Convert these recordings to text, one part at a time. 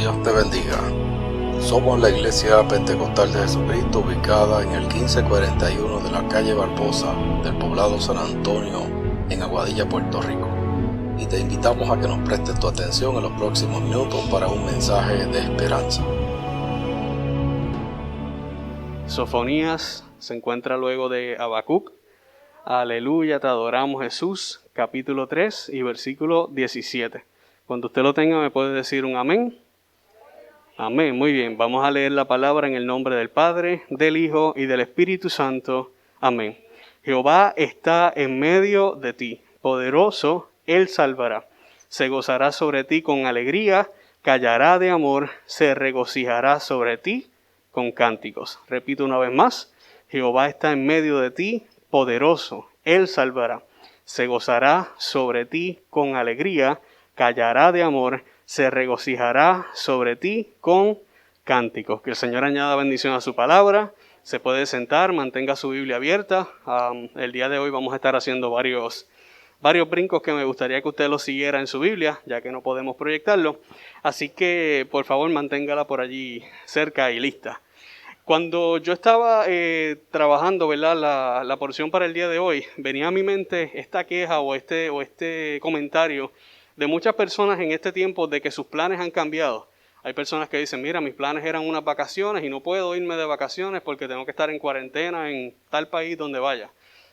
Dios te bendiga. Somos la Iglesia Pentecostal de Jesucristo, ubicada en el 1541 de la calle Barbosa del poblado San Antonio, en Aguadilla, Puerto Rico. Y te invitamos a que nos prestes tu atención en los próximos minutos para un mensaje de esperanza. Sofonías se encuentra luego de Habacuc. Aleluya, te adoramos Jesús, capítulo 3 y versículo 17. Cuando usted lo tenga me puede decir un amén. Amén, muy bien. Vamos a leer la palabra en el nombre del Padre, del Hijo y del Espíritu Santo. Amén. Jehová está en medio de ti, poderoso, Él salvará. Se gozará sobre ti con alegría, callará de amor, se regocijará sobre ti con cánticos. Repito una vez más, Jehová está en medio de ti, poderoso, Él salvará. Se gozará sobre ti con alegría, callará de amor, se regocijará sobre ti con cánticos. Que el Señor añada bendición a su palabra. Se puede sentar, mantenga su Biblia abierta. El día de hoy vamos a estar haciendo varios brincos que me gustaría que usted los siguiera en su Biblia, ya que no podemos proyectarlo. Así que, por favor, manténgala por allí cerca y lista. Cuando yo estaba trabajando, ¿verdad? La porción para el día de hoy, venía a mi mente esta queja o este comentario de muchas personas en este tiempo de que sus planes han cambiado. Hay personas que dicen, mira, mis planes eran unas vacaciones y no puedo irme de vacaciones porque tengo que estar en cuarentena en tal país donde vaya.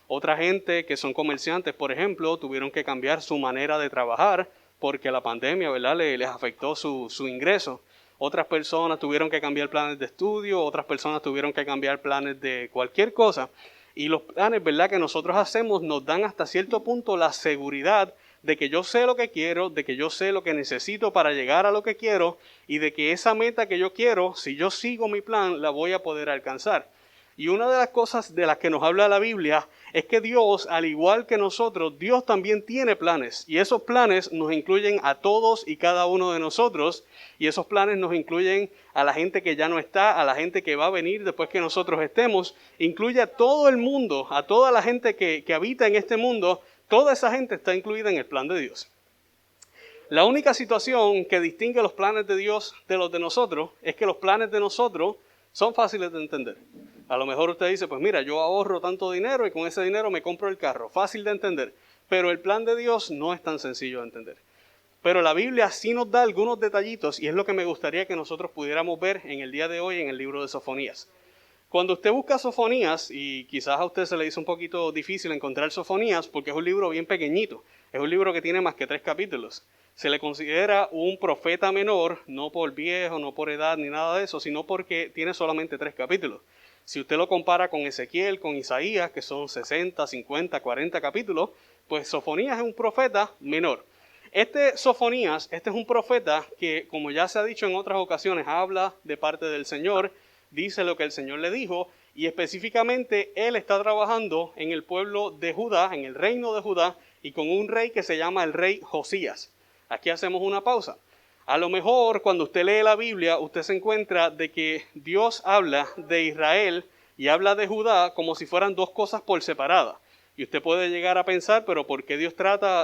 Otra gente que son comerciantes, por ejemplo, tuvieron que cambiar su manera de trabajar porque la pandemia, ¿verdad?, les afectó su ingreso. Otras personas tuvieron que cambiar planes de estudio, otras personas tuvieron que cambiar planes de cualquier cosa. Y los planes, ¿verdad?, que nosotros hacemos nos dan hasta cierto punto la seguridad de que yo sé lo que quiero, de que yo sé lo que necesito para llegar a lo que quiero y de que esa meta que yo quiero, si yo sigo mi plan, la voy a poder alcanzar. Y una de las cosas de las que nos habla la Biblia es que Dios, al igual que nosotros, Dios también tiene planes. Y esos planes nos incluyen a todos y cada uno de nosotros. Y esos planes nos incluyen a la gente que ya no está, a la gente que va a venir después que nosotros estemos. Incluye a todo el mundo, a toda la gente que habita en este mundo. Toda esa gente está incluida en el plan de Dios. La única situación que distingue los planes de Dios de los de nosotros es que los planes de nosotros son fáciles de entender. A lo mejor usted dice, pues mira, yo ahorro tanto dinero y con ese dinero me compro el carro. Fácil de entender. Pero el plan de Dios no es tan sencillo de entender. Pero la Biblia sí nos da algunos detallitos y es lo que me gustaría que nosotros pudiéramos ver en el día de hoy en el libro de Sofonías. Cuando usted busca Sofonías, y quizás a usted se le hizo un poquito difícil encontrar Sofonías porque es un libro bien pequeñito, es un libro que tiene más que 3 capítulos. Se le considera un profeta menor, no por viejo, no por edad ni nada de eso, sino porque tiene solamente 3 capítulos. Si usted lo compara con Ezequiel, con Isaías, que son 60, 50, 40 capítulos, pues Sofonías es un profeta menor. Sofonías, este es un profeta que, como ya se ha dicho en otras ocasiones, habla de parte del Señor, dice lo que el Señor le dijo, y específicamente él está trabajando en el pueblo de Judá, en el reino de Judá, y con un rey que se llama el rey Josías. Aquí hacemos una pausa. A lo mejor cuando usted lee la Biblia, usted se encuentra de que Dios habla de Israel y habla de Judá como si fueran dos cosas por separada. Y usted puede llegar a pensar, pero ¿por qué Dios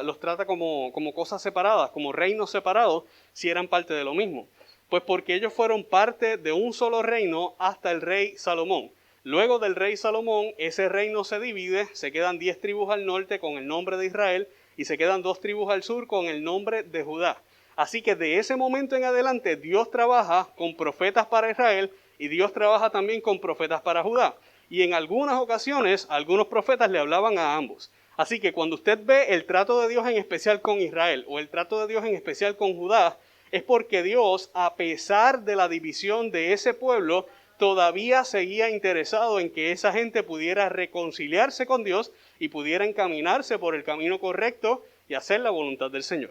los trata como cosas separadas, como reinos separados, si eran parte de lo mismo? Pues porque ellos fueron parte de un solo reino hasta el rey Salomón. Luego del rey Salomón, ese reino se divide, se quedan 10 tribus al norte con el nombre de Israel y se quedan 2 tribus al sur con el nombre de Judá. Así que de ese momento en adelante Dios trabaja con profetas para Israel y Dios trabaja también con profetas para Judá. Y en algunas ocasiones algunos profetas le hablaban a ambos. Así que cuando usted ve el trato de Dios en especial con Israel o el trato de Dios en especial con Judá, es porque Dios, a pesar de la división de ese pueblo, todavía seguía interesado en que esa gente pudiera reconciliarse con Dios y pudiera encaminarse por el camino correcto y hacer la voluntad del Señor.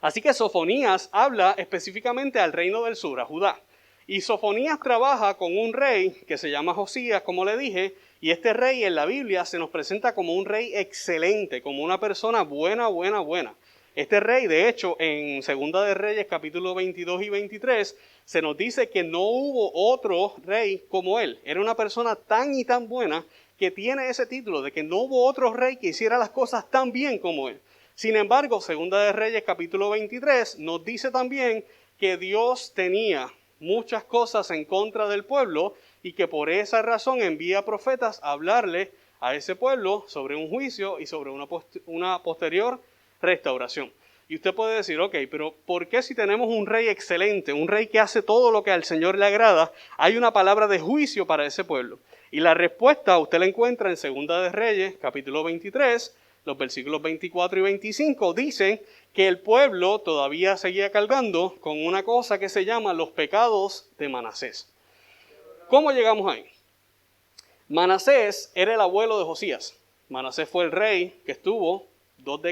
Así que Sofonías habla específicamente al reino del sur, a Judá. Y Sofonías trabaja con un rey que se llama Josías, como le dije, y este rey en la Biblia se nos presenta como un rey excelente, como una persona buena. Este rey, de hecho, en Segunda de Reyes, capítulo 22 y 23, se nos dice que no hubo otro rey como él. Era una persona tan y tan buena que tiene ese título de que no hubo otro rey que hiciera las cosas tan bien como él. Sin embargo, Segunda de Reyes capítulo 23 nos dice también que Dios tenía muchas cosas en contra del pueblo y que por esa razón envía profetas a hablarle a ese pueblo sobre un juicio y sobre una posterior restauración. Y usted puede decir, ok, pero ¿por qué si tenemos un rey excelente, un rey que hace todo lo que al Señor le agrada, hay una palabra de juicio para ese pueblo? Y la respuesta usted la encuentra en Segunda de Reyes, capítulo 23, los versículos 24 y 25, dicen que el pueblo todavía seguía cargando con una cosa que se llama los pecados de Manasés. ¿Cómo llegamos ahí? Manasés era el abuelo de Josías. Manasés fue el rey que estuvo dos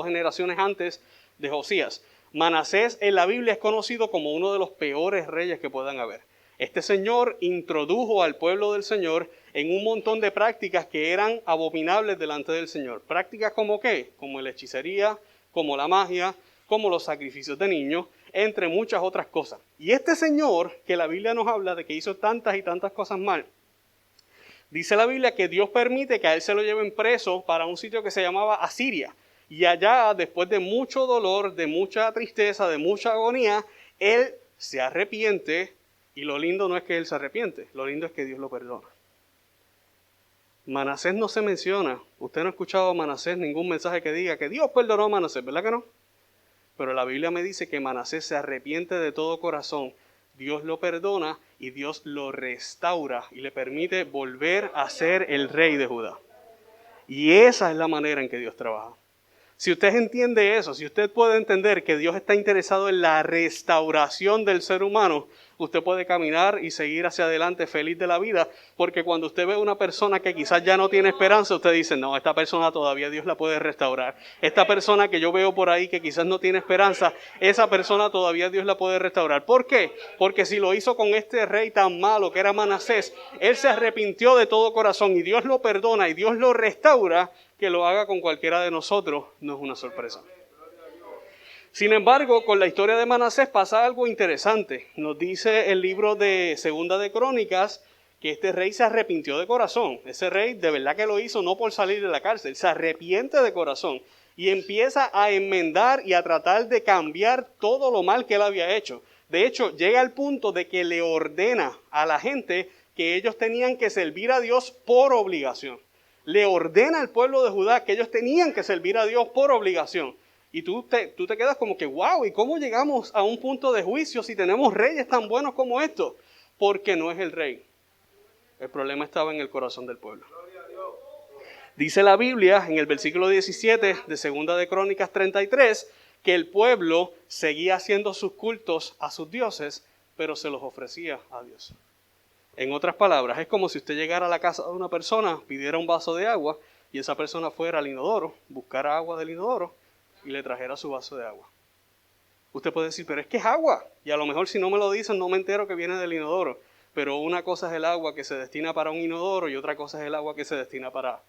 generaciones antes de Josías. Manasés en la Biblia es conocido como uno de los peores reyes que puedan haber. Este señor introdujo al pueblo del Señor en un montón de prácticas que eran abominables delante del Señor. Prácticas como ¿qué? Como la hechicería, como la magia, como los sacrificios de niños, entre muchas otras cosas. Y este señor, que la Biblia nos habla de que hizo tantas y tantas cosas mal, dice la Biblia que Dios permite que a él se lo lleven preso para un sitio que se llamaba Asiria. Y allá, después de mucho dolor, de mucha tristeza, de mucha agonía, él se arrepiente. Y lo lindo no es que él se arrepiente, lo lindo es que Dios lo perdona. Manasés no se menciona. Usted no ha escuchado a Manasés ningún mensaje que diga que Dios perdonó a Manasés, ¿verdad que no? Pero la Biblia me dice que Manasés se arrepiente de todo corazón. Dios lo perdona y Dios lo restaura y le permite volver a ser el rey de Judá. Y esa es la manera en que Dios trabaja. Si usted entiende eso, si usted puede entender que Dios está interesado en la restauración del ser humano, usted puede caminar y seguir hacia adelante feliz de la vida, porque cuando usted ve a una persona que quizás ya no tiene esperanza, usted dice, no, esta persona todavía Dios la puede restaurar. Esta persona que yo veo por ahí que quizás no tiene esperanza, esa persona todavía Dios la puede restaurar. ¿Por qué? Porque si lo hizo con este rey tan malo que era Manasés, él se arrepintió de todo corazón y Dios lo perdona y Dios lo restaura. Que lo haga con cualquiera de nosotros no es una sorpresa. Sin embargo, con la historia de Manasés pasa algo interesante. Nos dice el libro de Segunda de Crónicas que este rey se arrepintió de corazón. Ese rey de verdad que lo hizo no por salir de la cárcel, se arrepiente de corazón y empieza a enmendar y a tratar de cambiar todo lo mal que él había hecho. De hecho, llega al punto de que le ordena a la gente que ellos tenían que servir a Dios por obligación. Le ordena al pueblo de Judá que ellos tenían que servir a Dios por obligación. Y tú te quedas como que, wow, ¿y cómo llegamos a un punto de juicio si tenemos reyes tan buenos como estos? Porque no es el rey. El problema estaba en el corazón del pueblo. Dice la Biblia en el versículo 17 de Segunda de Crónicas 33 que el pueblo seguía haciendo sus cultos a sus dioses, pero se los ofrecía a Dios. En otras palabras, es como si usted llegara a la casa de una persona, pidiera un vaso de agua y esa persona fuera al inodoro, buscara agua del inodoro y le trajera su vaso de agua. Usted puede decir, pero es que es agua. Y a lo mejor si no me lo dicen no me entero que viene del inodoro. Pero una cosa es el agua que se destina para un inodoro y otra cosa es el agua que se destina para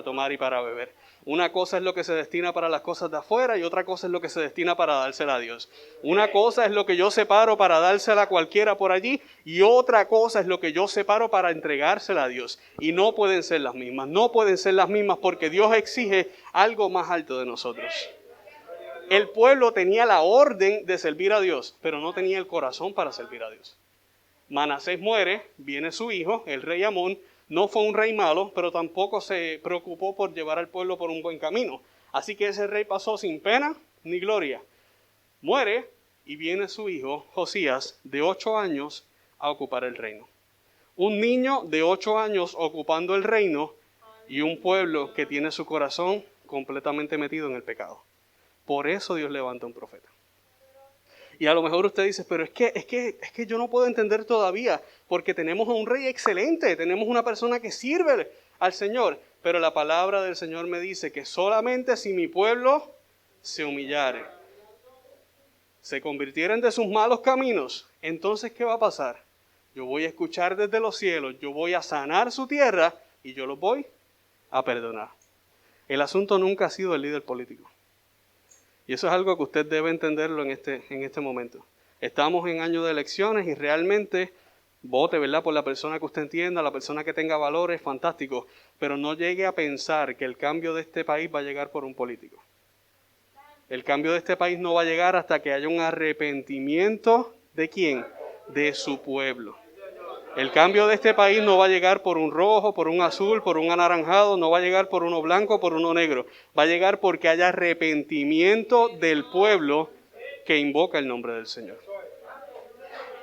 tomar y para beber. Una cosa es lo que se destina para las cosas de afuera y otra cosa es lo que se destina para dársela a Dios. Una cosa es lo que yo separo para dársela a cualquiera por allí y otra cosa es lo que yo separo para entregársela a Dios. Y no pueden ser las mismas, no pueden ser las mismas porque Dios exige algo más alto de nosotros. El pueblo tenía la orden de servir a Dios, pero no tenía el corazón para servir a Dios. Manasés muere, viene su hijo, el rey Amón. No fue un rey malo, pero tampoco se preocupó por llevar al pueblo por un buen camino. Así que ese rey pasó sin pena ni gloria. Muere y viene su hijo, Josías, de 8 años, a ocupar el reino. Un niño de 8 años ocupando el reino y un pueblo que tiene su corazón completamente metido en el pecado. Por eso Dios levanta un profeta. Y a lo mejor usted dice, pero es que yo no puedo entender todavía, porque tenemos a un rey excelente, tenemos una persona que sirve al Señor. Pero la palabra del Señor me dice que solamente si mi pueblo se humillare, se convirtieren de sus malos caminos, entonces ¿qué va a pasar? Yo voy a escuchar desde los cielos, yo voy a sanar su tierra y yo los voy a perdonar. El asunto nunca ha sido el líder político. Y eso es algo que usted debe entenderlo en este momento. Estamos en año de elecciones y realmente Vote, ¿verdad?, por la persona que usted entienda, la persona que tenga valores, fantástico. Pero no llegue a pensar que el cambio de este país va a llegar por un político. El cambio de este país no va a llegar hasta que haya un arrepentimiento, ¿de quién? De su pueblo. El cambio de este país no va a llegar por un rojo, por un azul, por un anaranjado, no va a llegar por uno blanco, por uno negro. Va a llegar porque haya arrepentimiento del pueblo que invoca el nombre del Señor.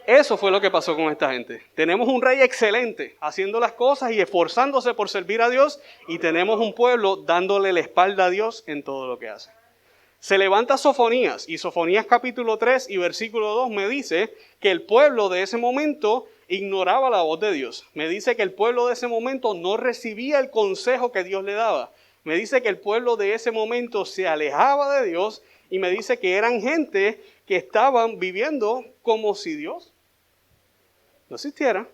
Eso fue lo que pasó con esta gente. Tenemos un rey excelente haciendo las cosas y esforzándose por servir a Dios, y tenemos un pueblo dándole la espalda a Dios en todo lo que hace. Se levanta Sofonías, y Sofonías capítulo 3 y versículo 2 me dice que el pueblo de ese momento ignoraba la voz de Dios. Me dice que el pueblo de ese momento no recibía el consejo que Dios le daba. Me dice que el pueblo de ese momento se alejaba de Dios, y me dice que eran gente que estaban viviendo como si Dios no existiera.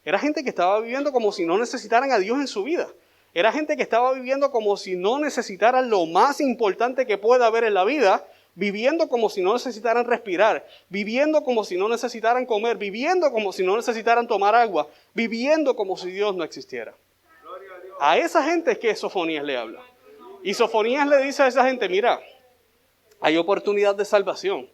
Era gente que estaba viviendo como si no necesitaran a Dios en su vida. Era gente que estaba viviendo como si no necesitaran lo más importante que pueda haber en la vida, viviendo como si no necesitaran respirar, viviendo como si no necesitaran comer, viviendo como si no necesitaran tomar agua, viviendo como si Dios no existiera. A esa gente es que Sofonías le habla. Y Sofonías le dice a esa gente, mira, hay oportunidad de salvación,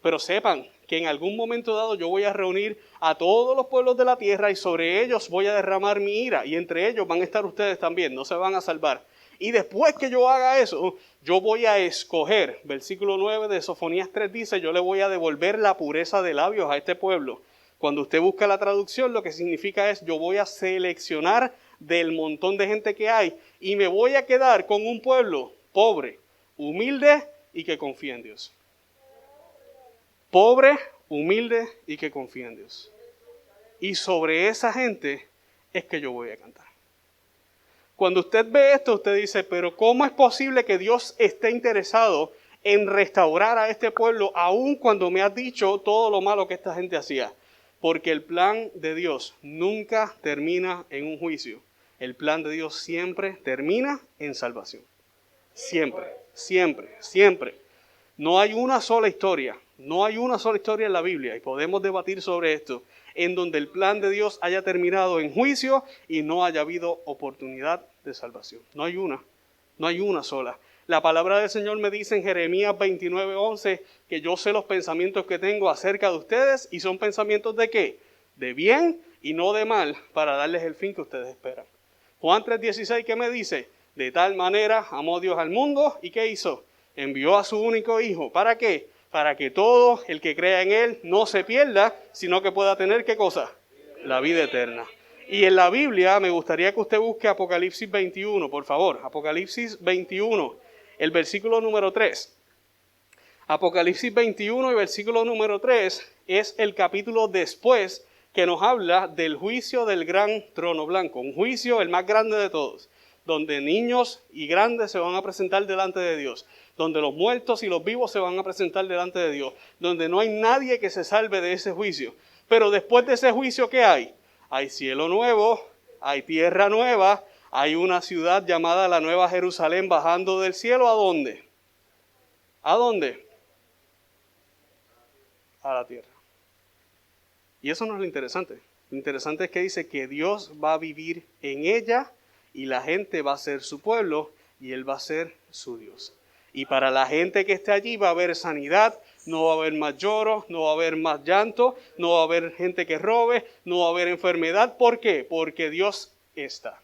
pero sepan que en algún momento dado yo voy a reunir a todos los pueblos de la tierra y sobre ellos voy a derramar mi ira, y entre ellos van a estar ustedes también, no se van a salvar. Y después que yo haga eso, yo voy a escoger, versículo 9 de Sofonías 3 dice, yo le voy a devolver la pureza de labios a este pueblo. Cuando usted busca la traducción, lo que significa es, yo voy a seleccionar del montón de gente que hay y me voy a quedar con un pueblo pobre, humilde y que confía en Dios. Pobre, humilde y que confía en Dios. Y sobre esa gente es que yo voy a cantar. Cuando usted ve esto, usted dice, pero ¿cómo es posible que Dios esté interesado en restaurar a este pueblo aun cuando me has dicho todo lo malo que esta gente hacía? Porque el plan de Dios nunca termina en un juicio. El plan de Dios siempre termina en salvación. Siempre, siempre, siempre. No hay una sola historia. No hay una sola historia en la Biblia, y podemos debatir sobre esto, en donde el plan de Dios haya terminado en juicio y no haya habido oportunidad de salvación. No hay una sola. La palabra del Señor me dice en Jeremías 29:11 que yo sé los pensamientos que tengo acerca de ustedes, y son pensamientos ¿de qué? De bien y no de mal, para darles el fin que ustedes esperan. Juan 3:16, ¿qué me dice? De tal manera amó Dios al mundo, ¿y qué hizo? Envió a su único Hijo. ¿Para qué? Para que todo el que crea en Él no se pierda, sino que pueda tener, ¿qué cosa? La vida eterna. Y en la Biblia me gustaría que usted busque Apocalipsis 21, por favor. Apocalipsis 21, el versículo número 3. Apocalipsis 21 y versículo número 3 es el capítulo después que nos habla del juicio del gran trono blanco. Un juicio el más grande de todos, donde niños y grandes se van a presentar delante de Dios, donde los muertos y los vivos se van a presentar delante de Dios, donde no hay nadie que se salve de ese juicio. Pero después de ese juicio, ¿qué hay? Hay cielo nuevo, hay tierra nueva, hay una ciudad llamada la Nueva Jerusalén bajando del cielo. ¿A dónde? ¿A dónde? A la tierra. Y eso no es lo interesante. Lo interesante es que dice que Dios va a vivir en ella y la gente va a ser su pueblo y Él va a ser su Dios. Y para la gente que esté allí va a haber sanidad, no va a haber más lloro, no va a haber más llanto, no va a haber gente que robe, no va a haber enfermedad. ¿Por qué? Porque Dios está.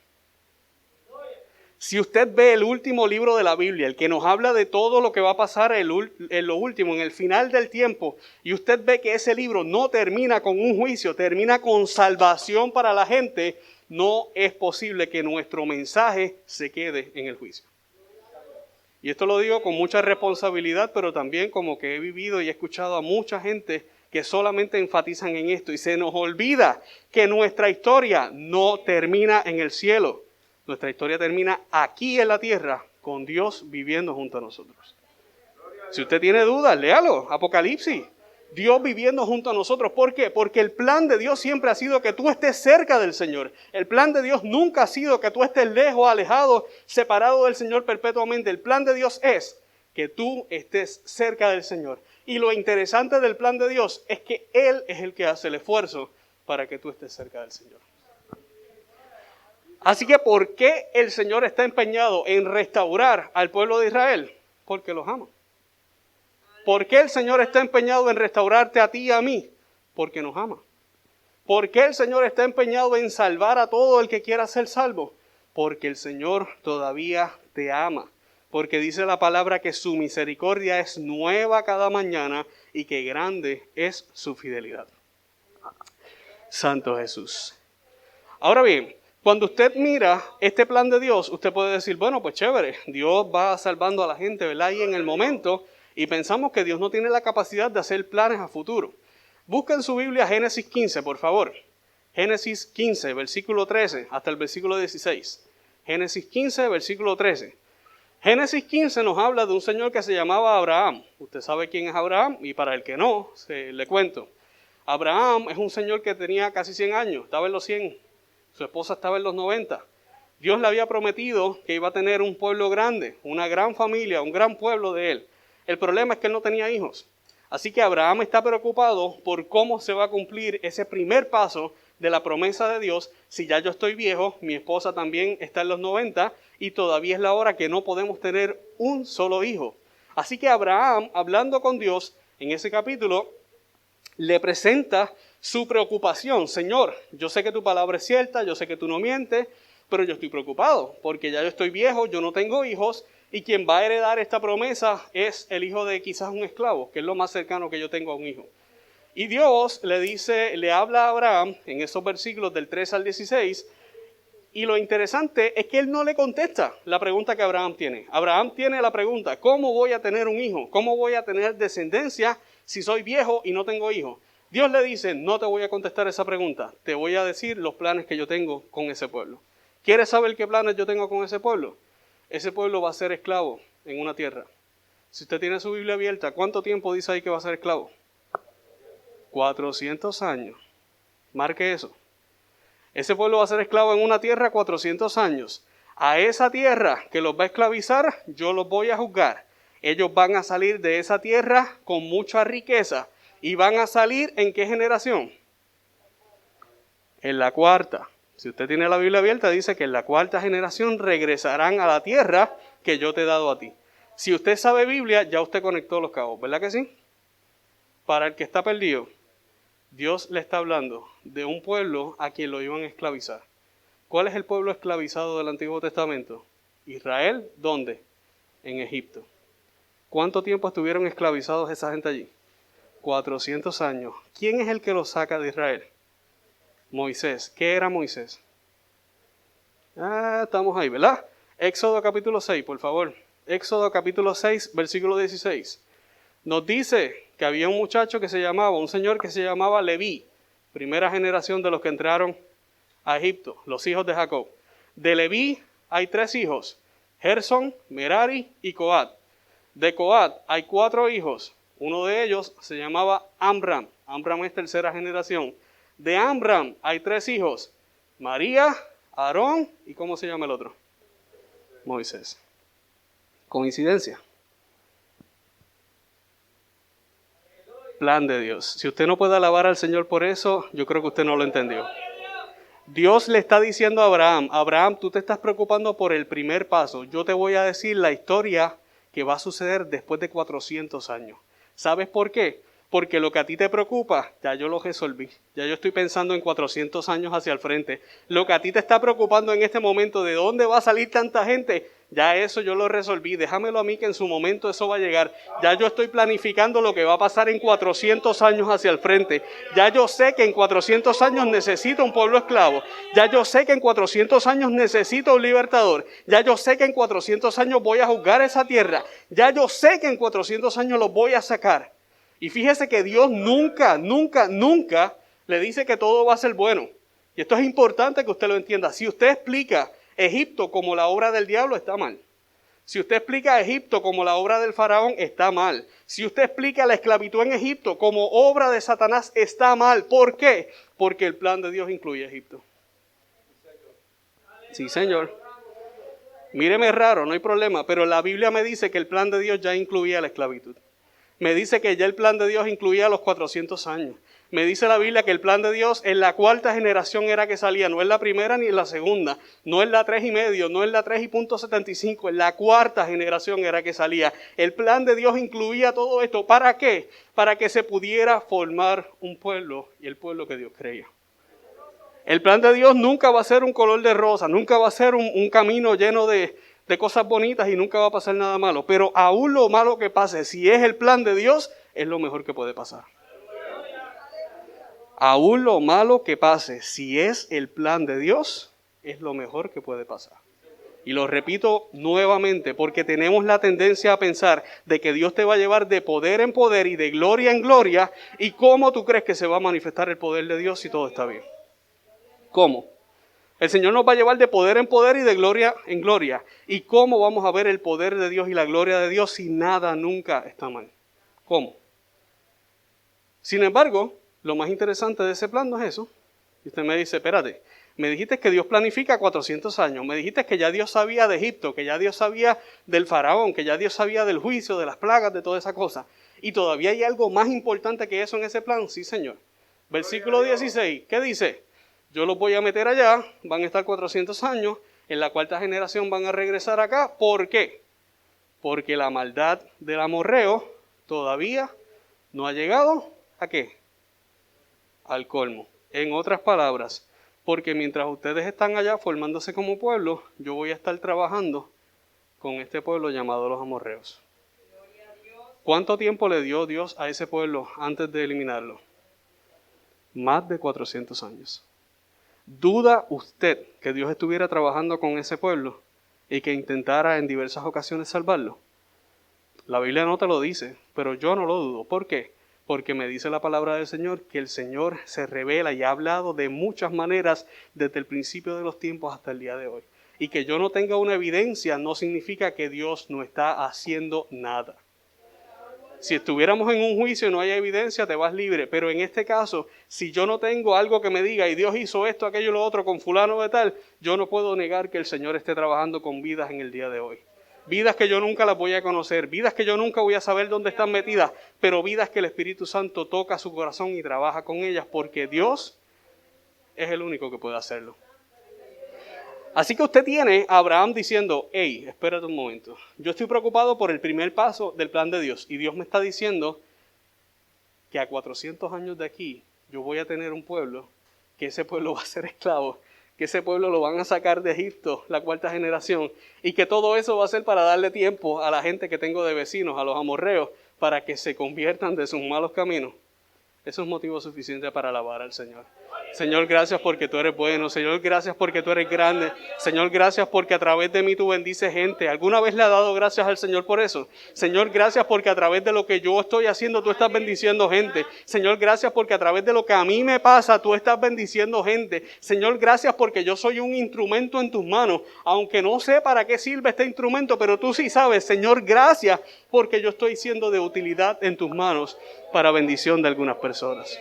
Si usted ve el último libro de la Biblia, el que nos habla de todo lo que va a pasar en lo último, en el final del tiempo, y usted ve que ese libro no termina con un juicio, termina con salvación para la gente, no es posible que nuestro mensaje se quede en el juicio. Y esto lo digo con mucha responsabilidad, pero también como que he vivido y he escuchado a mucha gente que solamente enfatizan en esto y se nos olvida que nuestra historia no termina en el cielo. Nuestra historia termina aquí en la tierra con Dios viviendo junto a nosotros. Si usted tiene dudas, léalo, Apocalipsis. Dios viviendo junto a nosotros. ¿Por qué? Porque el plan de Dios siempre ha sido que tú estés cerca del Señor. El plan de Dios nunca ha sido que tú estés lejos, alejado, separado del Señor perpetuamente. El plan de Dios es que tú estés cerca del Señor. Y lo interesante del plan de Dios es que Él es el que hace el esfuerzo para que tú estés cerca del Señor. Así que, ¿por qué el Señor está empeñado en restaurar al pueblo de Israel? Porque los ama. ¿Por qué el Señor está empeñado en restaurarte a ti y a mí? Porque nos ama. ¿Por qué el Señor está empeñado en salvar a todo el que quiera ser salvo? Porque el Señor todavía te ama. Porque dice la palabra que su misericordia es nueva cada mañana y que grande es su fidelidad. Santo Jesús. Ahora bien, cuando usted mira este plan de Dios, usted puede decir, bueno, pues chévere, Dios va salvando a la gente, ¿verdad? Y en el momento, y pensamos que Dios no tiene la capacidad de hacer planes a futuro. Busca en su Biblia Génesis 15, por favor. Génesis 15, versículo 13, hasta el versículo 16. Génesis 15, versículo 13. Génesis 15 nos habla de un señor que se llamaba Abraham. Usted sabe quién es Abraham, y para el que no, le cuento. Abraham es un señor que tenía casi 100 años, estaba en los 100. Su esposa estaba en los 90. Dios le había prometido que iba a tener un pueblo grande, una gran familia, un gran pueblo de él. El problema es que él no tenía hijos. Así que Abraham está preocupado por cómo se va a cumplir ese primer paso de la promesa de Dios. Si ya yo estoy viejo, mi esposa también está en los 90 y todavía es la hora que no podemos tener un solo hijo. Así que Abraham, hablando con Dios en ese capítulo, le presenta su preocupación. Señor, yo sé que tu palabra es cierta, yo sé que tú no mientes, pero yo estoy preocupado porque ya yo estoy viejo, yo no tengo hijos y quien va a heredar esta promesa es el hijo de quizás un esclavo, que es lo más cercano que yo tengo a un hijo. Y Dios le habla a Abraham en esos versículos del 3 al 16 y lo interesante es que él no le contesta la pregunta que Abraham tiene. Abraham tiene la pregunta, ¿cómo voy a tener un hijo? ¿Cómo voy a tener descendencia si soy viejo y no tengo hijos? Dios le dice, no te voy a contestar esa pregunta, te voy a decir los planes que yo tengo con ese pueblo. ¿Quieres saber qué planes yo tengo con ese pueblo? Ese pueblo va a ser esclavo en una tierra. Si usted tiene su Biblia abierta, ¿cuánto tiempo dice ahí que va a ser esclavo? 400 años. Marque eso. Ese pueblo va a ser esclavo en una tierra 400 años. A esa tierra que los va a esclavizar, yo los voy a juzgar. Ellos van a salir de esa tierra con mucha riqueza. ¿Y van a salir en qué generación? En la cuarta. Si usted tiene la Biblia abierta, dice que en la cuarta generación regresarán a la tierra que yo te he dado a ti. Si usted sabe Biblia, ya usted conectó los cabos, ¿verdad que sí? Para el que está perdido, Dios le está hablando de un pueblo a quien lo iban a esclavizar. ¿Cuál es el pueblo esclavizado del Antiguo Testamento? Israel, ¿dónde? En Egipto. ¿Cuánto tiempo estuvieron esclavizados esa gente allí? 400 años. ¿Quién es el que los saca de Israel? Moisés. ¿Qué era Moisés? Estamos ahí, ¿verdad? Éxodo capítulo 6, por favor. Éxodo capítulo 6, versículo 16. Nos dice que había un muchacho un señor que se llamaba Leví, primera generación de los que entraron a Egipto, los hijos de Jacob. De Leví hay 3 hijos, Gersón, Merari y Coat. De Coat hay 4 hijos, uno de ellos se llamaba Amram. Amram es tercera generación. De Amram hay 3 hijos, María, Aarón y ¿cómo se llama el otro? Moisés. ¿Coincidencia? Plan de Dios. Si usted no puede alabar al Señor por eso, yo creo que usted no lo entendió. Dios le está diciendo a Abraham, Abraham, tú te estás preocupando por el primer paso. Yo te voy a decir la historia que va a suceder después de 400 años. ¿Sabes por qué? Porque lo que a ti te preocupa, ya yo lo resolví. Ya yo estoy pensando en 400 años hacia el frente. Lo que a ti te está preocupando en este momento, ¿de dónde va a salir tanta gente? Ya eso yo lo resolví. Déjamelo a mí que en su momento eso va a llegar. Ya yo estoy planificando lo que va a pasar en 400 años hacia el frente. Ya yo sé que en 400 años necesito un pueblo esclavo. Ya yo sé que en 400 años necesito un libertador. Ya yo sé que en 400 años voy a juzgar esa tierra. Ya yo sé que en 400 años los voy a sacar. Y fíjese que Dios nunca le dice que todo va a ser bueno. Y esto es importante que usted lo entienda. Si usted explica Egipto como la obra del diablo, está mal. Si usted explica Egipto como la obra del faraón, está mal. Si usted explica la esclavitud en Egipto como obra de Satanás, está mal. ¿Por qué? Porque el plan de Dios incluye Egipto. Sí, Señor. Míreme raro, no hay problema, pero la Biblia me dice que el plan de Dios ya incluía la esclavitud. Me dice que ya el plan de Dios incluía los 400 años. Me dice la Biblia que el plan de Dios en la cuarta generación era que salía, no en la primera ni en la segunda, no en la 3,5, no en la 3,75, en la cuarta generación era que salía. El plan de Dios incluía todo esto. ¿Para qué? Para que se pudiera formar un pueblo y el pueblo que Dios creía. El plan de Dios nunca va a ser un color de rosa, nunca va a ser un camino lleno de cosas bonitas y nunca va a pasar nada malo. Pero aún lo malo que pase, si es el plan de Dios, es lo mejor que puede pasar. Aún lo malo que pase, si es el plan de Dios, es lo mejor que puede pasar. Y lo repito nuevamente, porque tenemos la tendencia a pensar de que Dios te va a llevar de poder en poder y de gloria en gloria. ¿Y cómo tú crees que se va a manifestar el poder de Dios si todo está bien? ¿Cómo? El Señor nos va a llevar de poder en poder y de gloria en gloria. ¿Y cómo vamos a ver el poder de Dios y la gloria de Dios si nada nunca está mal? ¿Cómo? Sin embargo, lo más interesante de ese plan no es eso. Y usted me dice, espérate, me dijiste que Dios planifica 400 años, me dijiste que ya Dios sabía de Egipto, que ya Dios sabía del faraón, que ya Dios sabía del juicio, de las plagas, de toda esa cosa. Y todavía hay algo más importante que eso en ese plan. Sí, Señor. Versículo 16, ¿qué dice? Yo los voy a meter allá, van a estar 400 años, en la cuarta generación van a regresar acá. ¿Por qué? Porque la maldad del amorreo todavía no ha llegado, ¿a qué? Al colmo. En otras palabras, porque mientras ustedes están allá formándose como pueblo, yo voy a estar trabajando con este pueblo llamado los amorreos. ¿Cuánto tiempo le dio Dios a ese pueblo antes de eliminarlo? Más de 400 años. ¿Duda usted que Dios estuviera trabajando con ese pueblo y que intentara en diversas ocasiones salvarlo? La Biblia no te lo dice, pero yo no lo dudo. ¿Por qué? Porque me dice la palabra del Señor que el Señor se revela y ha hablado de muchas maneras desde el principio de los tiempos hasta el día de hoy. Y que yo no tenga una evidencia no significa que Dios no está haciendo nada. Si estuviéramos en un juicio y no hay evidencia, te vas libre. Pero en este caso, si yo no tengo algo que me diga y Dios hizo esto, aquello y lo otro con fulano de tal, yo no puedo negar que el Señor esté trabajando con vidas en el día de hoy. Vidas que yo nunca las voy a conocer, vidas que yo nunca voy a saber dónde están metidas, pero vidas que el Espíritu Santo toca su corazón y trabaja con ellas, porque Dios es el único que puede hacerlo. Así que usted tiene a Abraham diciendo, hey, espérate un momento, yo estoy preocupado por el primer paso del plan de Dios, y Dios me está diciendo que a 400 años de aquí yo voy a tener un pueblo, que ese pueblo va a ser esclavo, que ese pueblo lo van a sacar de Egipto, la cuarta generación, y que todo eso va a ser para darle tiempo a la gente que tengo de vecinos, a los amorreos, para que se conviertan de sus malos caminos. Eso es motivo suficiente para alabar al Señor. Señor, gracias porque tú eres bueno. Señor, gracias porque tú eres grande. Señor, gracias porque a través de mí tú bendices gente. ¿Alguna vez le has dado gracias al Señor por eso? Señor, gracias porque a través de lo que yo estoy haciendo tú estás bendiciendo gente. Señor, gracias porque a través de lo que a mí me pasa tú estás bendiciendo gente. Señor, gracias porque yo soy un instrumento en tus manos. Aunque no sé para qué sirve este instrumento, pero tú sí sabes. Señor, gracias porque yo estoy siendo de utilidad en tus manos para bendición de algunas personas.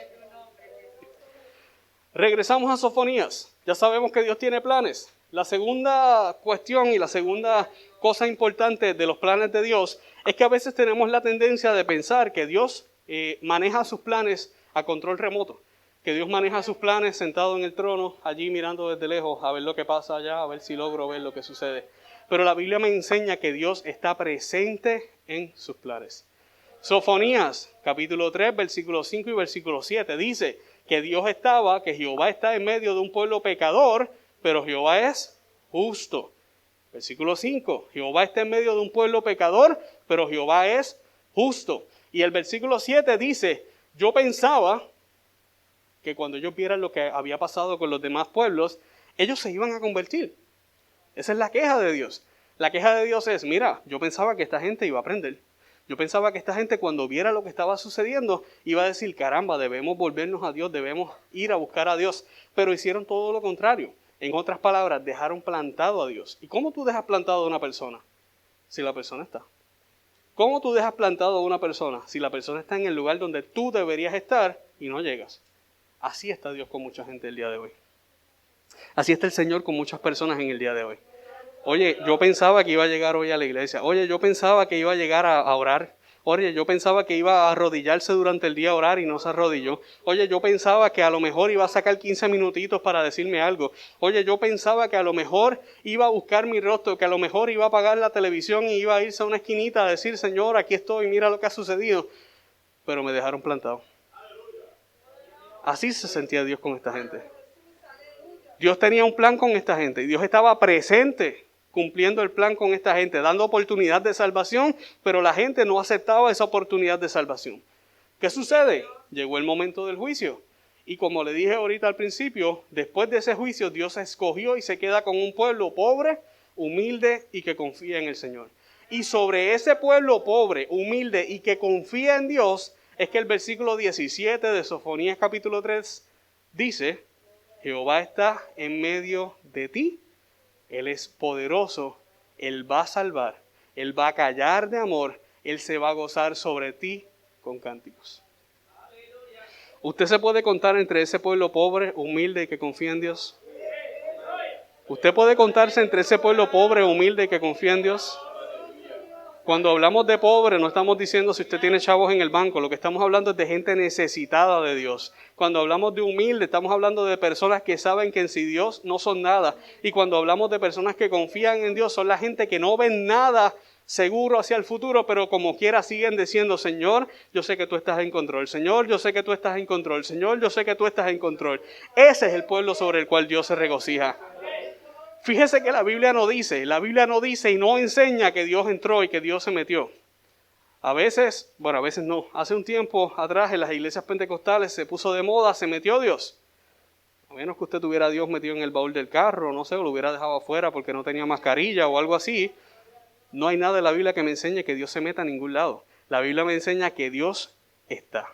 Regresamos a Sofonías. Ya sabemos que Dios tiene planes. La segunda cuestión y la segunda cosa importante de los planes de Dios es que a veces tenemos la tendencia de pensar que Dios maneja sus planes a control remoto. Que Dios maneja sus planes sentado en el trono, allí mirando desde lejos a ver lo que pasa allá, a ver si logro ver lo que sucede. Pero la Biblia me enseña que Dios está presente en sus planes. Sofonías, capítulo 3, versículo 5 y versículo 7, dice que que Jehová está en medio de un pueblo pecador, pero Jehová es justo. Versículo 5, Jehová está en medio de un pueblo pecador, pero Jehová es justo. Y el versículo 7 dice, yo pensaba que cuando ellos vieran lo que había pasado con los demás pueblos, ellos se iban a convertir. Esa es la queja de Dios. La queja de Dios es, mira, yo pensaba que esta gente iba a aprender. Yo pensaba que esta gente cuando viera lo que estaba sucediendo iba a decir, caramba, debemos volvernos a Dios, debemos ir a buscar a Dios. Pero hicieron todo lo contrario. En otras palabras, dejaron plantado a Dios. ¿Y cómo tú dejas plantado a una persona? Si la persona está. ¿Cómo tú dejas plantado a una persona si la persona está en el lugar donde tú deberías estar y no llegas? Así está Dios con mucha gente el día de hoy. Así está el Señor con muchas personas en el día de hoy. Oye, yo pensaba que iba a llegar hoy a la iglesia. Oye, yo pensaba que iba a llegar a orar. Oye, yo pensaba que iba a arrodillarse durante el día a orar y no se arrodilló. Oye, yo pensaba que a lo mejor iba a sacar 15 minutitos para decirme algo. Oye, yo pensaba que a lo mejor iba a buscar mi rostro, que a lo mejor iba a apagar la televisión y iba a irse a una esquinita a decir, Señor, aquí estoy, mira lo que ha sucedido. Pero me dejaron plantado. Así se sentía Dios con esta gente. Dios tenía un plan con esta gente y Dios estaba presente cumpliendo el plan con esta gente, dando oportunidad de salvación, pero la gente no aceptaba esa oportunidad de salvación. ¿Qué sucede? Llegó el momento del juicio. Y como le dije ahorita al principio, después de ese juicio Dios escogió y se queda con un pueblo pobre, humilde y que confía en el Señor. Y sobre ese pueblo pobre, humilde y que confía en Dios, es que el versículo 17 de Sofonías capítulo 3 dice, Jehová está en medio de ti. Él es poderoso, Él va a salvar, Él va a callar de amor, Él se va a gozar sobre ti con cánticos. ¿Usted se puede contar entre ese pueblo pobre, humilde y que confía en Dios? ¿Usted puede contarse entre ese pueblo pobre, humilde y que confía en Dios? Cuando hablamos de pobre, no estamos diciendo si usted tiene chavos en el banco, lo que estamos hablando es de gente necesitada de Dios. Cuando hablamos de humilde, estamos hablando de personas que saben que en sí Dios no son nada. Y cuando hablamos de personas que confían en Dios, son la gente que no ven nada seguro hacia el futuro, pero como quiera siguen diciendo, Señor, yo sé que tú estás en control. Señor, yo sé que tú estás en control. Señor, yo sé que tú estás en control. Ese es el pueblo sobre el cual Dios se regocija. Fíjese que la Biblia no dice y no enseña que Dios entró y que Dios se metió. A veces no. Hace un tiempo atrás en las iglesias pentecostales se puso de moda, se metió Dios. A menos que usted tuviera a Dios metido en el baúl del carro, no sé, o lo hubiera dejado afuera porque no tenía mascarilla o algo así. No hay nada en la Biblia que me enseñe que Dios se meta a ningún lado. La Biblia me enseña que Dios está.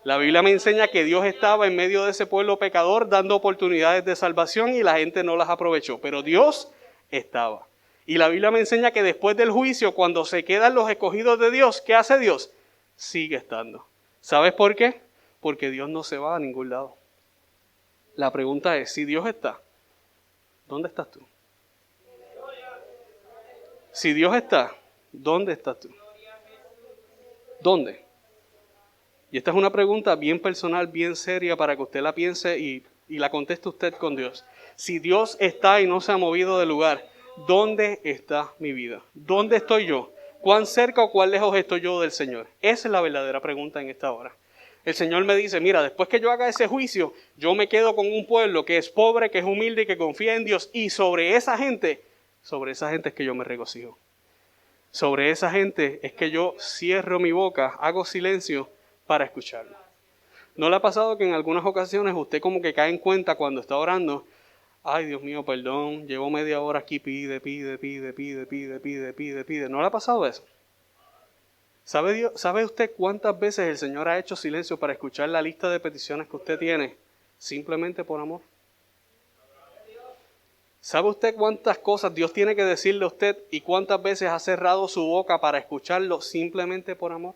La Biblia me enseña que Dios estaba en medio de ese pueblo pecador dando oportunidades de salvación y la gente no las aprovechó, pero Dios estaba. Y la Biblia me enseña que después del juicio, cuando se quedan los escogidos de Dios, ¿qué hace Dios? Sigue estando. ¿Sabes por qué? Porque Dios no se va a ningún lado. La pregunta es, si Dios está, ¿dónde estás tú? Si Dios está, ¿dónde estás tú? ¿Dónde? Y esta es una pregunta bien personal, bien seria para que usted la piense y la conteste usted con Dios. Si Dios está y no se ha movido del lugar, ¿dónde está mi vida? ¿Dónde estoy yo? ¿Cuán cerca o cuán lejos estoy yo del Señor? Esa es la verdadera pregunta en esta hora. El Señor me dice, mira, después que yo haga ese juicio, yo me quedo con un pueblo que es pobre, que es humilde y que confía en Dios. Y sobre esa gente es que yo me regocijo. Sobre esa gente es que yo cierro mi boca, hago silencio para escucharlo. ¿No le ha pasado que en algunas ocasiones usted como que cae en cuenta cuando está orando? Ay, Dios mío, perdón, llevo media hora aquí, pide. ¿No le ha pasado eso? ¿Sabe usted cuántas veces el Señor ha hecho silencio para escuchar la lista de peticiones que usted tiene simplemente por amor? ¿Sabe usted cuántas cosas Dios tiene que decirle a usted y cuántas veces ha cerrado su boca para escucharlo simplemente por amor?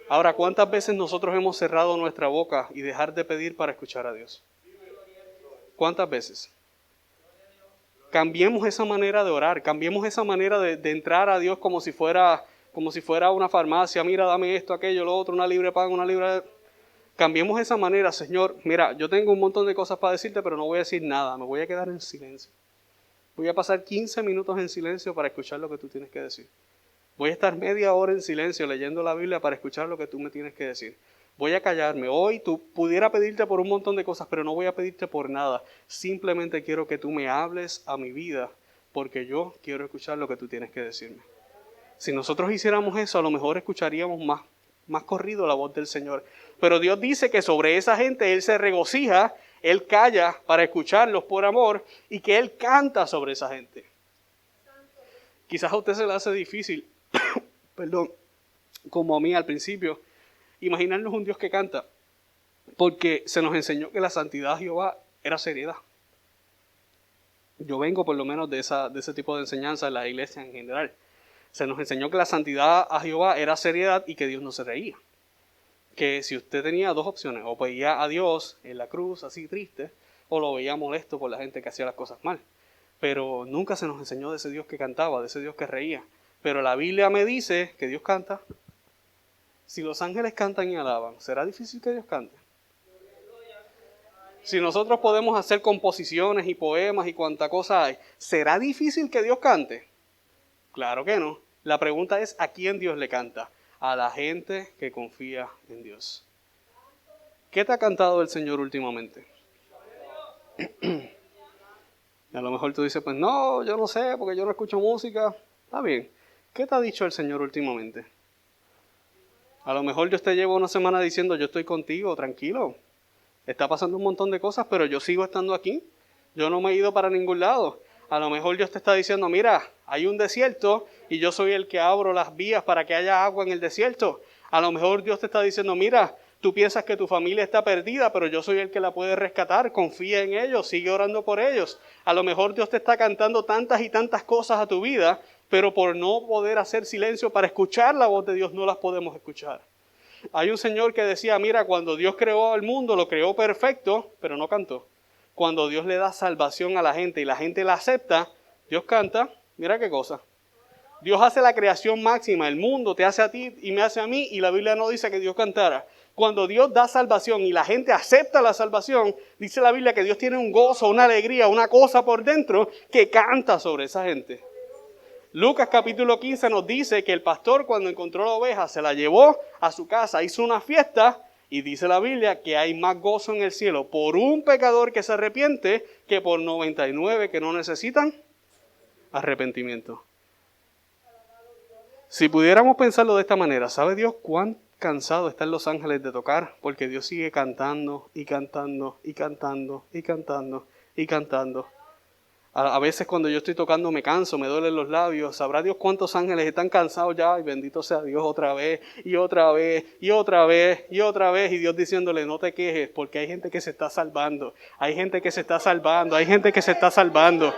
Ahora, ¿cuántas veces nosotros hemos cerrado nuestra boca y dejar de pedir para escuchar a Dios? ¿Cuántas veces? Cambiemos esa manera de orar, cambiemos esa manera de entrar a Dios como si fuera una farmacia. Mira, dame esto, aquello, lo otro, una libre pan, una libre... Cambiemos esa manera, Señor. Mira, yo tengo un montón de cosas para decirte, pero no voy a decir nada, me voy a quedar en silencio. Voy a pasar 15 minutos en silencio para escuchar lo que tú tienes que decir. Voy a estar media hora en silencio leyendo la Biblia para escuchar lo que tú me tienes que decir. Voy a callarme. Hoy tú pudiera pedirte por un montón de cosas, pero no voy a pedirte por nada. Simplemente quiero que tú me hables a mi vida, porque yo quiero escuchar lo que tú tienes que decirme. Si nosotros hiciéramos eso, a lo mejor escucharíamos más corrido la voz del Señor. Pero Dios dice que sobre esa gente Él se regocija, Él calla para escucharlos por amor y que Él canta sobre esa gente. Quizás a usted se le hace difícil, como a mí al principio, imaginarnos un Dios que canta, porque se nos enseñó que la santidad de Jehová era seriedad. Yo vengo por lo menos de ese tipo de enseñanza en la iglesia en general. Se nos enseñó que la santidad a Jehová era seriedad y que Dios no se reía. Que si usted tenía dos opciones, o veía a Dios en la cruz así triste, o lo veía molesto por la gente que hacía las cosas mal. Pero nunca se nos enseñó de ese Dios que cantaba, de ese Dios que reía. pero la Biblia me dice que Dios canta. Si los ángeles cantan y alaban, ¿será difícil que Dios cante? Si nosotros podemos hacer composiciones y poemas y cuanta cosa hay, ¿será difícil que Dios cante? Claro que no. La pregunta es, ¿a quién Dios le canta? A la gente que confía en Dios. ¿Qué te ha cantado el Señor últimamente? A lo mejor tú dices, pues no, yo no sé, porque yo no escucho música. Está bien. ¿Qué te ha dicho el Señor últimamente? A lo mejor Dios te lleva una semana diciendo, yo estoy contigo, tranquilo. Está pasando un montón de cosas, pero yo sigo estando aquí. Yo no me he ido para ningún lado. A lo mejor Dios te está diciendo, mira, hay un desierto y yo soy el que abro las vías para que haya agua en el desierto. A lo mejor Dios te está diciendo, mira, tú piensas que tu familia está perdida, pero yo soy el que la puede rescatar. Confía en ellos, sigue orando por ellos. A lo mejor Dios te está cantando tantas y tantas cosas a tu vida, pero por no poder hacer silencio para escuchar la voz de Dios, no las podemos escuchar. Hay un señor que decía, mira, cuando Dios creó al mundo, lo creó perfecto, pero no cantó. Cuando Dios le da salvación a la gente y la gente la acepta, Dios canta. Mira qué cosa. Dios hace la creación máxima, el mundo te hace a ti y me hace a mí, y la Biblia no dice que Dios cantara. Cuando Dios da salvación y la gente acepta la salvación, dice la Biblia que Dios tiene un gozo, una alegría, una cosa por dentro que canta sobre esa gente. Lucas capítulo 15 nos dice que el pastor cuando encontró la oveja se la llevó a su casa, hizo una fiesta y dice la Biblia que hay más gozo en el cielo por un pecador que se arrepiente que por 99 que no necesitan arrepentimiento. Si pudiéramos pensarlo de esta manera, ¿sabe Dios cuán cansados están los ángeles de tocar? Porque Dios sigue cantando y cantando y cantando y cantando y cantando. A veces cuando yo estoy tocando me canso, me duelen los labios. Sabrá Dios cuántos ángeles están cansados ya. Y bendito sea Dios otra vez y otra vez y otra vez y otra vez. Y Dios diciéndole, no te quejes porque hay gente que se está salvando. Hay gente que se está salvando. Hay gente que se está salvando.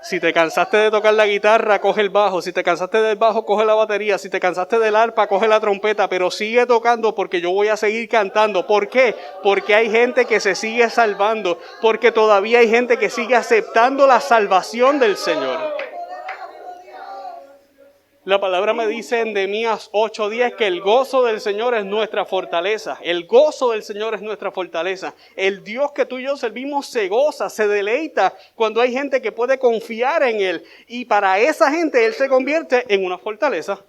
Si te cansaste de tocar la guitarra, coge el bajo. Si te cansaste del bajo, coge la batería. Si te cansaste del arpa, coge la trompeta. Pero sigue tocando porque yo voy a seguir cantando. ¿Por qué? Porque hay gente que se sigue salvando. Porque todavía hay gente que sigue aceptando la salvación del Señor. La palabra me dice en Nehemías 8:10 que el gozo del Señor es nuestra fortaleza. El gozo del Señor es nuestra fortaleza. El Dios que tú y yo servimos se goza, se deleita cuando hay gente que puede confiar en Él. Y para esa gente Él se convierte en una fortaleza.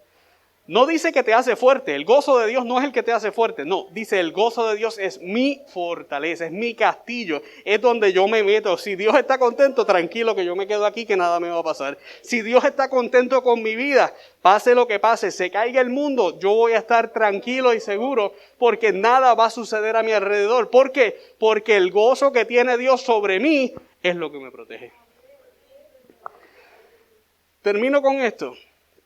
No dice que te hace fuerte. El gozo de Dios no es el que te hace fuerte. No, dice el gozo de Dios es mi fortaleza, es mi castillo. Es donde yo me meto. Si Dios está contento, tranquilo que yo me quedo aquí, que nada me va a pasar. Si Dios está contento con mi vida, pase lo que pase, se caiga el mundo, yo voy a estar tranquilo y seguro porque nada va a suceder a mi alrededor. ¿Por qué? Porque el gozo que tiene Dios sobre mí es lo que me protege. Termino con esto.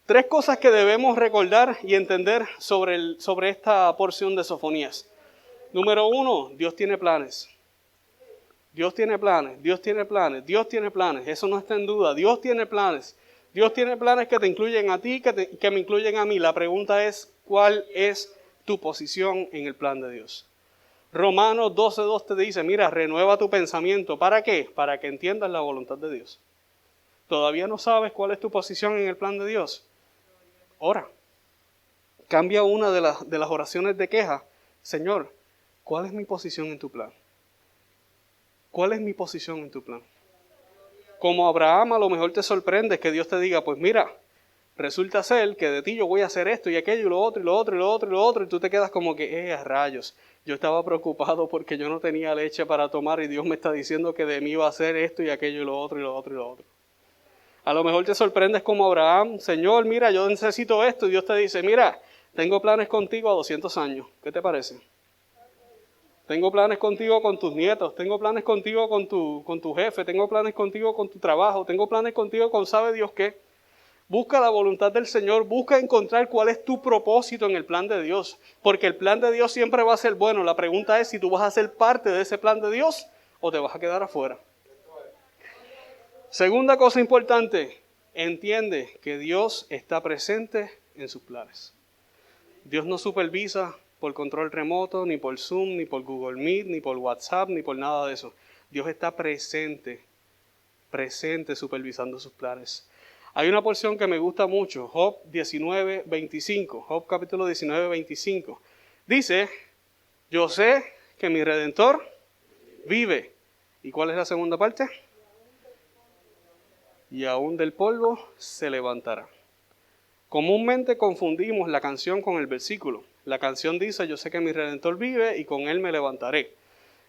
3 cosas que debemos recordar y entender sobre esta porción de Sofonías. Número 1, Dios tiene planes. Dios tiene planes, Dios tiene planes, Dios tiene planes. Eso no está en duda. Dios tiene planes. Dios tiene planes que te incluyen a ti, que me incluyen a mí. La pregunta es, ¿cuál es tu posición en el plan de Dios? Romanos 12:2 te dice, mira, renueva tu pensamiento. ¿Para qué? Para que entiendas la voluntad de Dios. ¿Todavía no sabes cuál es tu posición en el plan de Dios? Ora. Cambia una de las oraciones de queja. Señor, ¿cuál es mi posición en tu plan? ¿Cuál es mi posición en tu plan? Como Abraham, a lo mejor te sorprende que Dios te diga, pues mira, resulta ser que de ti yo voy a hacer esto y aquello y lo otro y lo otro y lo otro y lo otro, y tú te quedas como que, a rayos, yo estaba preocupado porque yo no tenía leche para tomar y Dios me está diciendo que de mí va a hacer esto y aquello y lo otro y lo otro y lo otro. A lo mejor te sorprendes como Abraham, Señor, mira, yo necesito esto. Y Dios te dice, mira, tengo planes contigo a 200 años. ¿Qué te parece? Tengo planes contigo con tus nietos. Tengo planes contigo con tu jefe. Tengo planes contigo con tu trabajo. Tengo planes contigo con sabe Dios qué. Busca la voluntad del Señor. Busca encontrar cuál es tu propósito en el plan de Dios. Porque el plan de Dios siempre va a ser bueno. La pregunta es si tú vas a ser parte de ese plan de Dios o te vas a quedar afuera. Segunda cosa importante, entiende que Dios está presente en sus planes. Dios no supervisa por control remoto, ni por Zoom, ni por Google Meet, ni por WhatsApp, ni por nada de eso. Dios está presente supervisando sus planes. Hay una porción que me gusta mucho, Job 19:25, Job capítulo 19:25. Dice, yo sé que mi Redentor vive. ¿Y cuál es la segunda parte? Y aún del polvo se levantará. Comúnmente confundimos la canción con el versículo. La canción dice, yo sé que mi Redentor vive y con él me levantaré.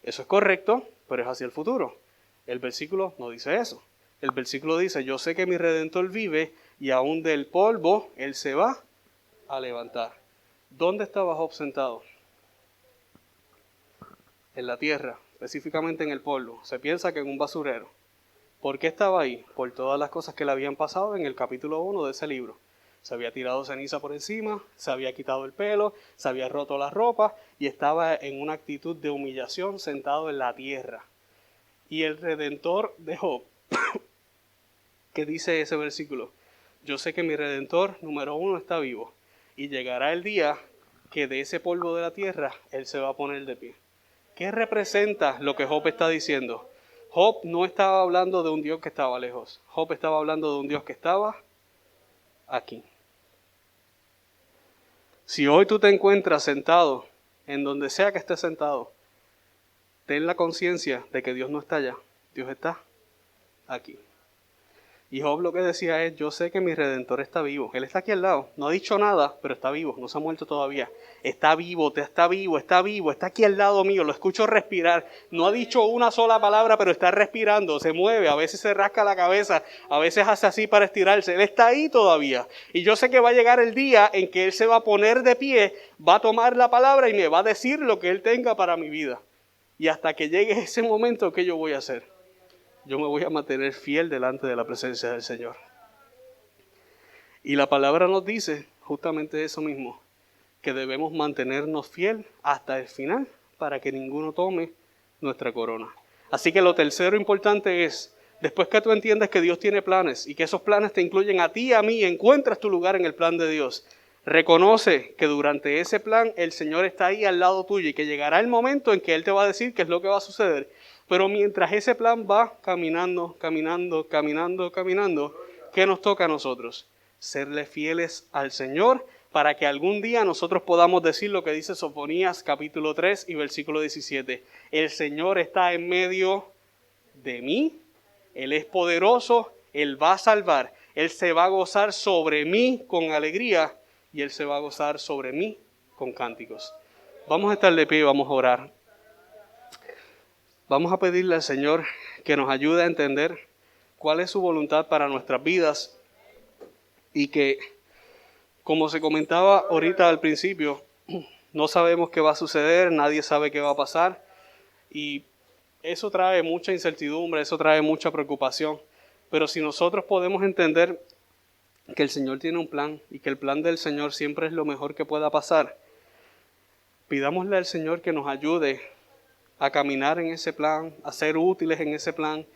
Eso es correcto, pero es hacia el futuro. El versículo no dice eso. El versículo dice, yo sé que mi Redentor vive y aún del polvo él se va a levantar. ¿Dónde estaba Job sentado? En la tierra, específicamente en el polvo. Se piensa que en un basurero. ¿Por qué estaba ahí? Por todas las cosas que le habían pasado en el capítulo 1 de ese libro. Se había tirado ceniza por encima, se había quitado el pelo, se había roto la ropa y estaba en una actitud de humillación sentado en la tierra. Y el Redentor de Job, ¿qué dice ese versículo? Yo sé que mi Redentor, número 1, está vivo. Y llegará el día que de ese polvo de la tierra, él se va a poner de pie. ¿Qué representa lo que Job está diciendo? Job no estaba hablando de un Dios que estaba lejos. Job estaba hablando de un Dios que estaba aquí. Si hoy tú te encuentras sentado, en donde sea que estés sentado, ten la conciencia de que Dios no está allá. Dios está aquí. Y Job lo que decía es, yo sé que mi Redentor está vivo. Él está aquí al lado. No ha dicho nada, pero está vivo. No se ha muerto todavía. Está vivo, está vivo, está vivo. Está aquí al lado mío. Lo escucho respirar. No ha dicho una sola palabra, pero está respirando. Se mueve. A veces se rasca la cabeza. A veces hace así para estirarse. Él está ahí todavía. Y yo sé que va a llegar el día en que Él se va a poner de pie, va a tomar la palabra y me va a decir lo que Él tenga para mi vida. Y hasta que llegue ese momento, ¿qué yo voy a hacer? Yo me voy a mantener fiel delante de la presencia del Señor. Y la palabra nos dice justamente eso mismo, que debemos mantenernos fiel hasta el final para que ninguno tome nuestra corona. Así que lo tercero importante es, después que tú entiendes que Dios tiene planes y que esos planes te incluyen a ti y a mí, encuentras tu lugar en el plan de Dios. Reconoce que durante ese plan el Señor está ahí al lado tuyo y que llegará el momento en que Él te va a decir qué es lo que va a suceder. Pero mientras ese plan va caminando, ¿qué nos toca a nosotros? Serle fieles al Señor para que algún día nosotros podamos decir lo que dice Sofonías capítulo 3 y versículo 17. El Señor está en medio de mí, Él es poderoso, Él va a salvar, Él se va a gozar sobre mí con alegría y Él se va a gozar sobre mí con cánticos. Vamos a estar de pie y vamos a orar. Vamos a pedirle al Señor que nos ayude a entender cuál es su voluntad para nuestras vidas y que, como se comentaba ahorita al principio, no sabemos qué va a suceder, nadie sabe qué va a pasar y eso trae mucha incertidumbre, eso trae mucha preocupación. Pero si nosotros podemos entender que el Señor tiene un plan y que el plan del Señor siempre es lo mejor que pueda pasar, pidámosle al Señor que nos ayude a caminar en ese plan, a ser útiles en ese plan,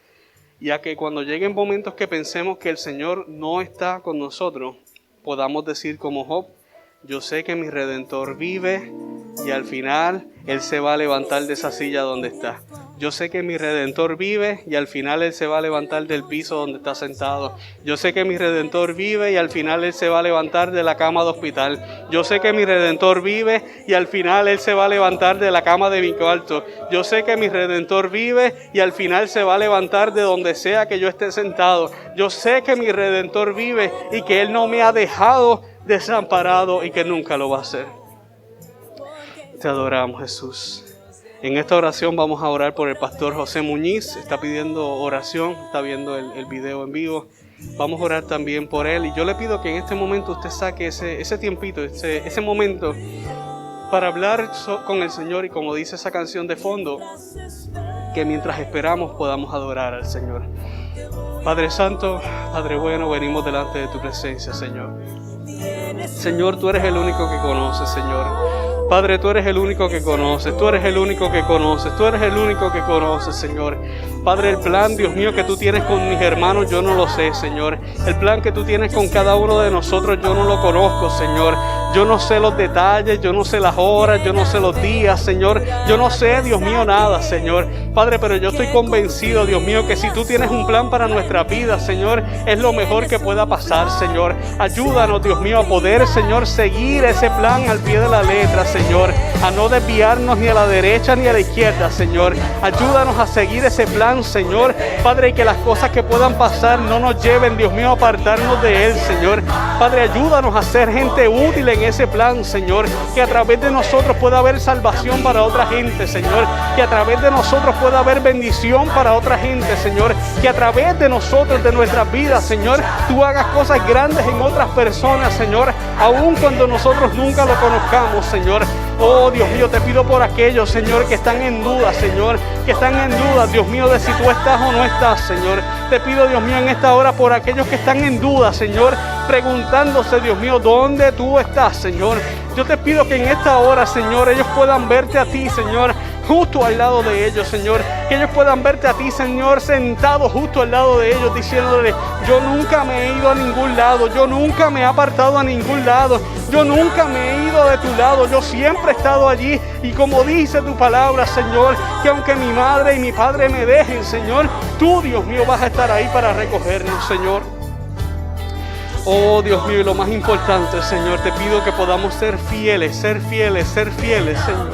y a que cuando lleguen momentos que pensemos que el Señor no está con nosotros, podamos decir como Job, yo sé que mi Redentor vive y al final Él se va a levantar de esa silla donde está. Yo sé que mi Redentor vive y al final Él se va a levantar del piso donde está sentado. Yo sé que mi Redentor vive y al final Él se va a levantar de la cama de hospital. Yo sé que mi Redentor vive y al final Él se va a levantar de la cama de mi cuarto. Yo sé que mi Redentor vive y al final se va a levantar de donde sea que yo esté sentado. Yo sé que mi Redentor vive y que Él no me ha dejado desamparado y que nunca lo va a hacer. Te adoramos, Jesús. En esta oración vamos a orar por el pastor José Muñiz. Está pidiendo oración, está viendo el video en vivo. Vamos a orar también por él. Y yo le pido que en este momento usted saque ese tiempito, ese momento para hablar con el Señor. Y como dice esa canción de fondo, que mientras esperamos podamos adorar al Señor. Padre Santo, Padre bueno, venimos delante de tu presencia, Señor. Señor, tú eres el único que conoces, Señor. Padre, tú eres el único que conoces, tú eres el único que conoces, tú eres el único que conoces, Señor. Padre, el plan, Dios mío, que tú tienes con mis hermanos, yo no lo sé, Señor. El plan que tú tienes con cada uno de nosotros, yo no lo conozco, Señor. Yo no sé los detalles, yo no sé las horas, yo no sé los días, Señor. Yo no sé, Dios mío, nada, Señor. Padre, pero yo estoy convencido, Dios mío, que si tú tienes un plan para nuestra vida, Señor, es lo mejor que pueda pasar, Señor. Ayúdanos, Dios mío, a poder, Señor, seguir ese plan al pie de la letra, Señor. A no desviarnos ni a la derecha ni a la izquierda, Señor. Ayúdanos a seguir ese plan, Señor. Padre, y que las cosas que puedan pasar no nos lleven, Dios mío, a apartarnos de Él, Señor. Padre, ayúdanos a ser gente útil en ese plan, Señor. Que a través de nosotros pueda haber salvación para otra gente, Señor. Que a través de nosotros pueda haber bendición para otra gente, Señor. Que a través de nosotros, de nuestras vidas, Señor, tú hagas cosas grandes en otras personas, Señor. Aun cuando nosotros nunca lo conozcamos, Señor. Oh, Dios mío, te pido por aquellos, Señor, que están en duda, Señor. Que están en duda, Dios mío, de si tú estás o no estás, Señor. Te pido, Dios mío, en esta hora por aquellos que están en duda, Señor. Preguntándose, Dios mío, ¿dónde tú estás, Señor? Yo te pido que en esta hora, Señor, ellos puedan verte a ti, Señor, justo al lado de ellos, Señor. Que ellos puedan verte a ti, Señor, sentado justo al lado de ellos, diciéndole: yo nunca me he ido a ningún lado, yo nunca me he apartado a ningún lado, yo nunca me he ido de tu lado, yo siempre he estado allí. Y como dice tu palabra, Señor, que aunque mi madre y mi padre me dejen, Señor, tú, Dios mío, vas a estar ahí para recogernos, Señor. Oh, Dios mío, y lo más importante, Señor, te pido que podamos ser fieles, Señor.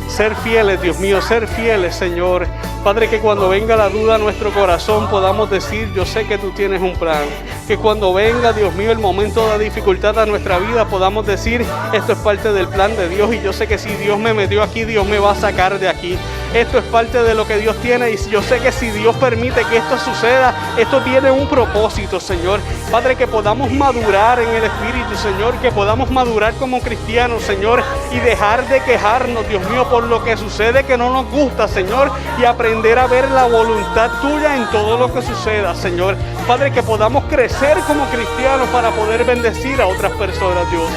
Ser fieles, Dios mío, ser fieles, Señor. Padre, que cuando venga la duda a nuestro corazón podamos decir: yo sé que tú tienes un plan. Que cuando venga, Dios mío, el momento de dificultad a nuestra vida podamos decir: esto es parte del plan de Dios y yo sé que si Dios me metió aquí, Dios me va a sacar de aquí. Esto es parte de lo que Dios tiene y yo sé que si Dios permite que esto suceda, esto tiene un propósito, Señor. Padre, que podamos madurar en el Espíritu, Señor, que podamos madurar como cristianos, Señor, y dejar de quejarnos, Dios mío, por lo que sucede que no nos gusta, Señor, y aprender a ver la voluntad tuya en todo lo que suceda, Señor. Padre, que podamos crecer como cristianos para poder bendecir a otras personas, Dios.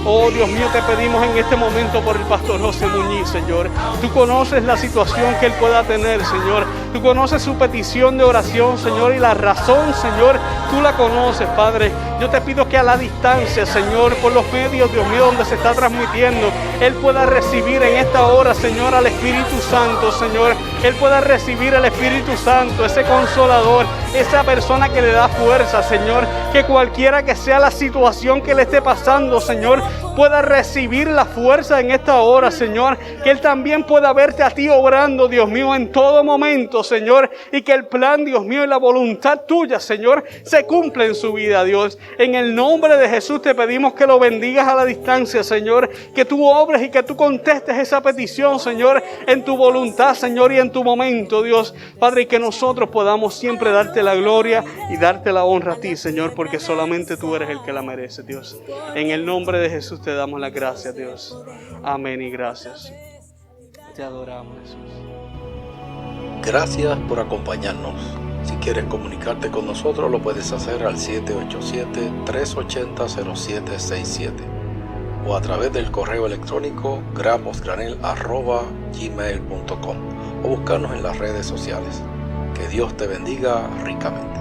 Oh, Dios mío, te pedimos en este momento por el pastor José Muñiz, Señor. Tú conoces la situación que él pueda tener, Señor. Tú conoces su petición de oración, Señor, y la razón, Señor, tú la conoces, Padre. Yo te pido que a la distancia, Señor, por los medios, Dios mío, donde se está transmitiendo, él pueda recibir en esta hora, Señor, al Espíritu Santo, Señor. Él pueda recibir al Espíritu Santo, ese consolador, esa persona que le da fuerza, Señor. Que cualquiera que sea la situación que le esté pasando, Señor, pueda recibir la fuerza en esta hora, Señor. Que Él también pueda verte a ti obrando, Dios mío, en todo momento, Señor. Y que el plan, Dios mío, y la voluntad tuya, Señor, se cumpla en su vida, Dios. En el nombre de Jesús te pedimos que lo bendigas a la distancia, Señor. Que tú obres y que tú contestes esa petición, Señor, en tu voluntad, Señor, y en tu momento, Dios. Padre, y que nosotros podamos siempre darte la gloria y darte la honra a ti, Señor, porque solamente tú eres el que la merece, Dios. En el nombre de Jesús te damos las gracias, Dios. Amén y gracias. Te adoramos, Jesús. Gracias por acompañarnos. Si quieres comunicarte con nosotros, lo puedes hacer al 787-380-0767 o a través del correo electrónico gramosgranel@gmail.com o buscarnos en las redes sociales. Que Dios te bendiga ricamente.